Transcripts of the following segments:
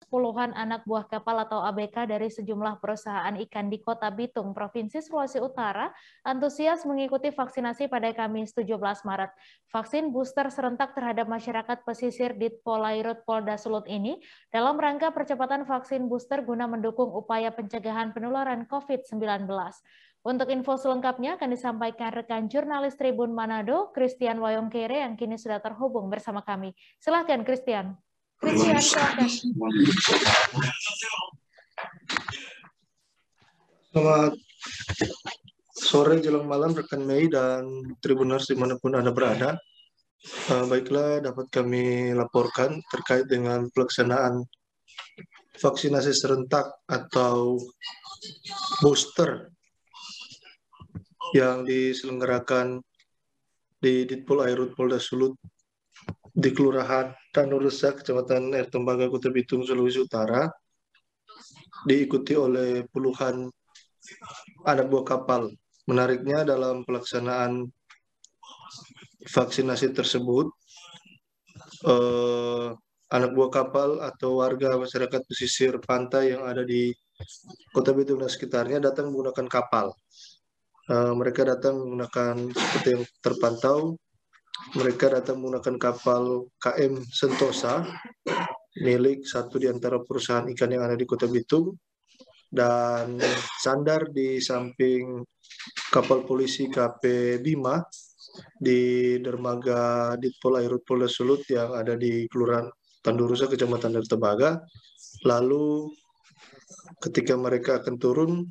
puluhan anak buah kapal atau ABK dari sejumlah perusahaan ikan di Kota Bitung, Provinsi Sulawesi Utara, antusias mengikuti vaksinasi pada Kamis 17 Maret. Vaksin booster serentak terhadap masyarakat pesisir di Polairut Polda Sulut ini dalam rangka percepatan vaksin booster guna mendukung upaya pencegahan penularan COVID-19. Untuk info selengkapnya akan disampaikan rekan jurnalis Tribun Manado, Christian Wayongkere yang kini sudah terhubung bersama kami. Silahkan Christian. Christian, silahkan. Selamat sore jelang malam rekan Mei dan Tribuners dimanapun Anda berada. Baiklah, dapat kami laporkan terkait dengan pelaksanaan vaksinasi serentak atau booster yang diselenggarakan di Ditpolairut Polda Sulut di Kelurahan Tanuresa, Kecamatan Air Tembaga, Kota Bitung, Sulawesi Utara, diikuti oleh puluhan anak buah kapal. Menariknya dalam pelaksanaan vaksinasi tersebut, anak buah kapal atau warga masyarakat pesisir pantai yang ada di Kota Bitung dan sekitarnya datang menggunakan kapal. Mereka datang menggunakan, seperti yang terpantau, mereka datang menggunakan kapal KM Sentosa milik satu di antara perusahaan ikan yang ada di Kota Bitung dan sandar di samping kapal polisi KP Bima di dermaga Ditpolairut Polda Sulut yang ada di Kelurahan Tandurusa, Kecamatan Air Tembaga. Lalu ketika mereka akan turun,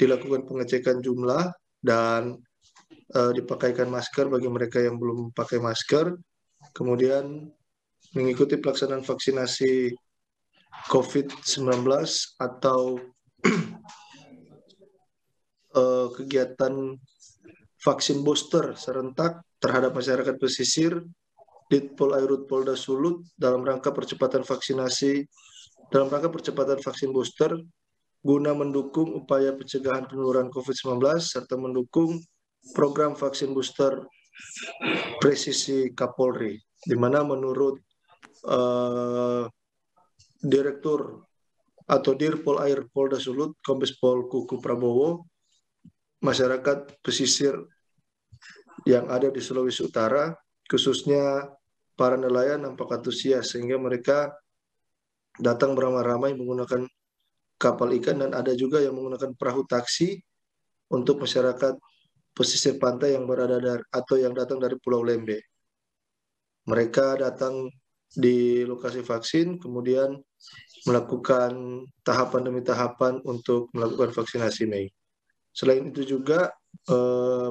dilakukan pengecekan jumlah dan dipakaikan masker bagi mereka yang belum pakai masker. Kemudian mengikuti pelaksanaan vaksinasi COVID-19 atau kegiatan vaksin booster serentak terhadap masyarakat pesisir Ditpolairut Polda Sulut dalam rangka percepatan vaksin booster guna mendukung upaya pencegahan penularan COVID-19 serta mendukung program vaksin booster presisi Kapolri, di mana menurut Direktur atau Dirpol Air Polda Sulut, Kombes Pol Kuku Prabowo, masyarakat pesisir yang ada di Sulawesi Utara, khususnya para nelayan, nampak antusias sehingga mereka datang beramai-ramai menggunakan kapal ikan dan ada juga yang menggunakan perahu taksi untuk masyarakat pesisir pantai yang berada atau yang datang dari Pulau Lembe. Mereka datang di lokasi vaksin, kemudian melakukan tahapan demi tahapan untuk melakukan vaksinasi Mei. Selain itu juga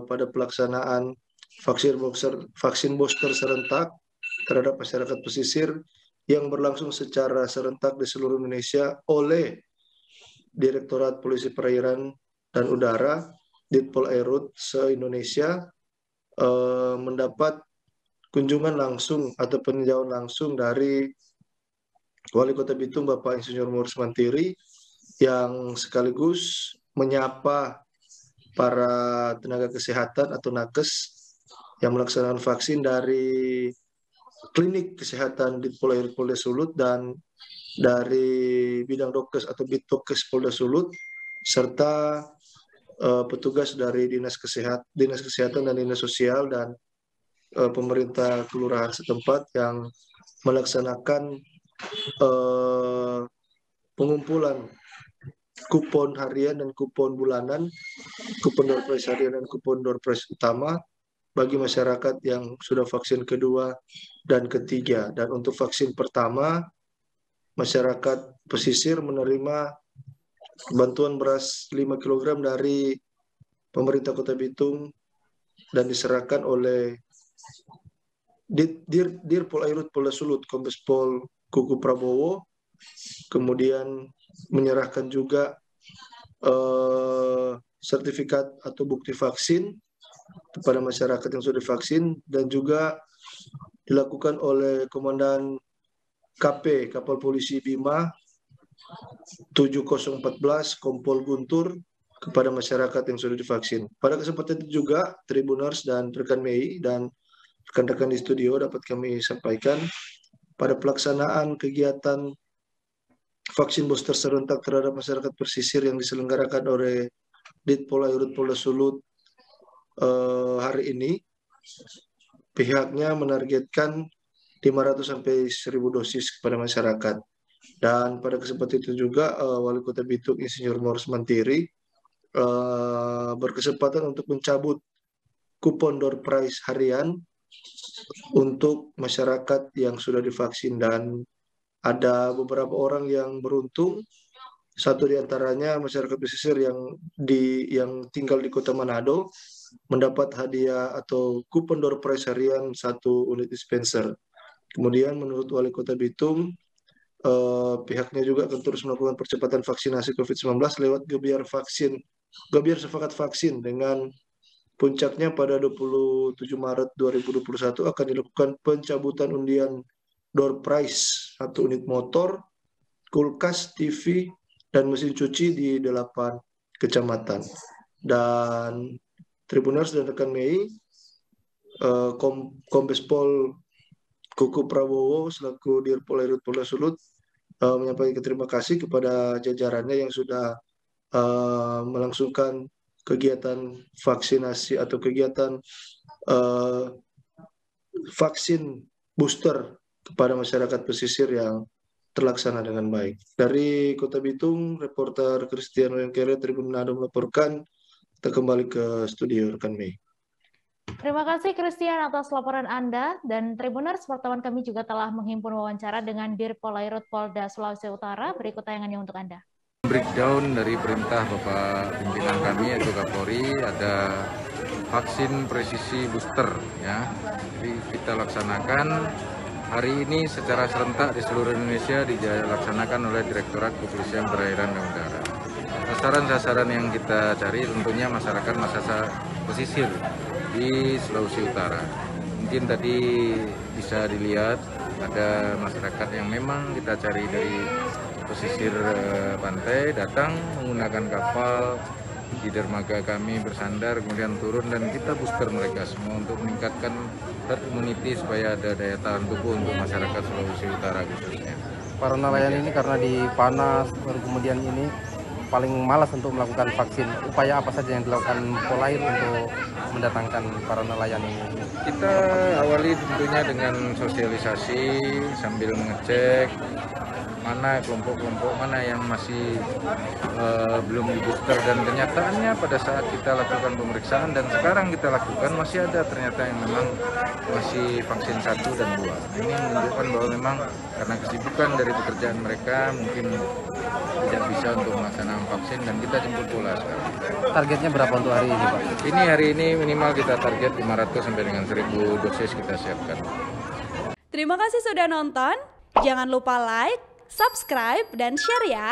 pada pelaksanaan vaksin booster serentak terhadap masyarakat pesisir yang berlangsung secara serentak di seluruh Indonesia oleh Direktorat Polisi Perairan dan Udara Ditpolairut se-Indonesia mendapat kunjungan langsung atau peninjauan langsung dari Wali Kota Bitung Bapak Insinyur Morris Mantiri yang sekaligus menyapa para tenaga kesehatan atau nakes yang melaksanakan vaksin dari klinik kesehatan Ditpolairut Polda Sulut dan dari bidang dokes atau Bitdokes Polda Sulut serta petugas dari Dinas Kesehatan dan Dinas Sosial dan pemerintah kelurahan setempat yang melaksanakan pengumpulan kupon harian dan kupon bulanan, kupon door prize harian dan kupon door prize utama bagi masyarakat yang sudah vaksin kedua dan ketiga. Dan untuk vaksin pertama, masyarakat pesisir menerima bantuan beras 5 kg dari pemerintah Kota Bitung dan diserahkan oleh Dirpolairut Polda Sulut, Kombes Pol Kuku Prabowo, kemudian menyerahkan juga sertifikat atau bukti vaksin kepada masyarakat yang sudah divaksin dan juga dilakukan oleh Komandan KP Kapal Polisi Bima 7014 Kompol Guntur kepada masyarakat yang sudah divaksin. Pada kesempatan itu juga Tribuners dan rekan MEI dan rekan-rekan di studio dapat kami sampaikan pada pelaksanaan kegiatan vaksin booster serentak terhadap masyarakat pesisir yang diselenggarakan oleh Ditpol Airut Polda Sulut hari ini, pihaknya menargetkan 500 sampai 1.000 dosis kepada masyarakat. Dan pada kesempatan itu juga Wali Kota Bitung Insinyur Morris Mantiri berkesempatan untuk mencabut kupon door prize harian untuk masyarakat yang sudah divaksin, dan ada beberapa orang yang beruntung. Satu di antaranya masyarakat pesisir yang tinggal di Kota Manado mendapat hadiah atau kupon door prize harian 1 unit dispenser. Kemudian menurut Wali Kota Bitung, pihaknya juga akan terus melakukan percepatan vaksinasi COVID-19 lewat Gebiar Sepakat Vaksin, dengan puncaknya pada 27 Maret 2021 akan dilakukan pencabutan undian door prize 1 unit motor, kulkas, TV, dan mesin cuci di 8 kecamatan. Dan Tribuners dan rekan MEI, Kombes Pol Kuku Prabowo selaku Dirpol Airut Polda Sulut menyampaikan terima kasih kepada jajarannya yang sudah melangsungkan kegiatan vaksinasi atau kegiatan vaksin booster kepada masyarakat pesisir yang terlaksana dengan baik. Dari Kota Bitung, reporter Cristiano Yongkere, Tribun Manado melaporkan. Kita kembali ke studio rekan Mei. Terima kasih Christian atas laporan Anda, dan Tribuners, wartawan kami juga telah menghimpun wawancara dengan Dirpol Airut Polda Sulawesi Utara. Berikut tayangannya untuk Anda. Breakdown dari perintah Bapak pimpinan kami yaitu Kapolri, ada vaksin presisi booster ya. Jadi kita laksanakan hari ini secara serentak di seluruh Indonesia, dilaksanakan oleh Direktorat Kepolisian Perairan dan Udara. Sasaran-sasaran yang kita cari tentunya masyarakat pesisir di Sulawesi Utara. Mungkin tadi bisa dilihat ada masyarakat yang memang kita cari dari pesisir pantai, datang menggunakan kapal di dermaga kami, bersandar, kemudian turun, dan kita booster mereka semua untuk meningkatkan herd immunity supaya ada daya tahan tubuh untuk masyarakat Sulawesi Utara khususnya. Para nelayan ini karena di panas, kemudian ini paling malas untuk melakukan vaksin. Upaya apa saja yang dilakukan Polair untuk mendatangkan para nelayan ini? Kita awali tentunya dengan sosialisasi sambil mengecek mana kelompok-kelompok mana yang masih belum di booster, dan kenyataannya pada saat kita lakukan pemeriksaan dan sekarang kita lakukan masih ada ternyata yang memang masih vaksin 1 dan 2. Ini menunjukkan bahwa memang karena kesibukan dari pekerjaan mereka mungkin tidak bisa untuk melaksanakan vaksin, dan kita jemput bola sekarang. Targetnya berapa untuk hari ini, Pak? Ini hari ini minimal kita target 500 sampai dengan 1.000 dosis kita siapkan. Terima kasih sudah nonton. Jangan lupa like, subscribe, dan share ya.